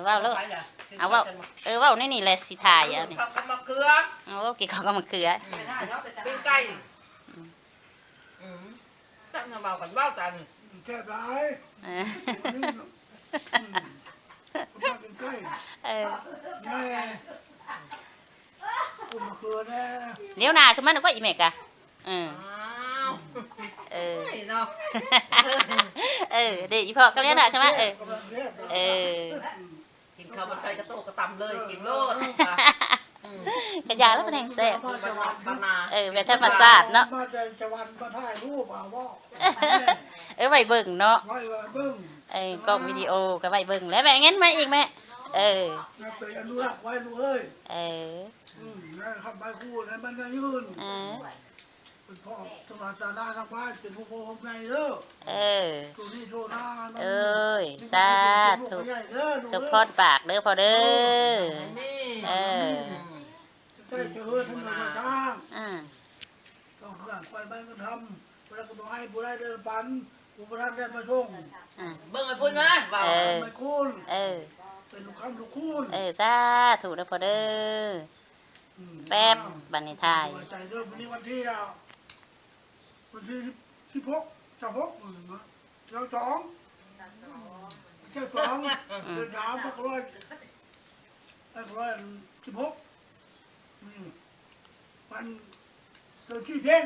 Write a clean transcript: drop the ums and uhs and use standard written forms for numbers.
ว่าวแล้วเอาว่าวว่าวนี่แหละสิถ่ายเอานี่ เขาก็มาเกลือ โอ้กี่เขาก็มาเขือ เป็นไก่ตั้งเบากันว่าวกัน แค่ร้ายเป็นใกล้แม่กูมาเกลือแน่ เลี้ยวหนาขึ้นมาหนูก็อีเมกอะเนาะเดี๋ยวอีพ่อก็เลี้ยวหนาขึ้นมากินข้าวบนใจกระโตกระตำเลยกินโลดกระยาแล้วเป็นแห่งแซ่บแบบธรรมชาติเนาะมาจะวันมาถ่ายรูปเอาว่าไว้เบิ่งเนาะไว้เบิ่งกล้องวิดีโอก็ไว้เบิ่งแล้วแม่งั้นมาอีกแม่ไปอนุรักษ์ไว้ลูกเอ้ยทำใบคู่ในมันจะยืนเป็นพ่อสมาตาหน้าทางบ้านเป็นผู้พ่อไงเด้อตัวนี้โชว์หน้าสาธุสุขพรปากเด้อพอเด้อใช่เจอทั้งหมดทางต้องหลังไปบ้านก็ทำเวลาก็ต้องให้บุได้เดินปันบุพระเดินมาชงเบิ่งไอ้พุ่นนะบ่าวไม่คุ้นเป็นลูกคำลูกคุ้นสาธุเด้อพอเด้อแป๊บบันนี้ทายใจเด้อวันนี้วันที่16จะ6เราจองเจ้าจองเดินดาวพวกร้อย16วันเกิดขี้เพ่ง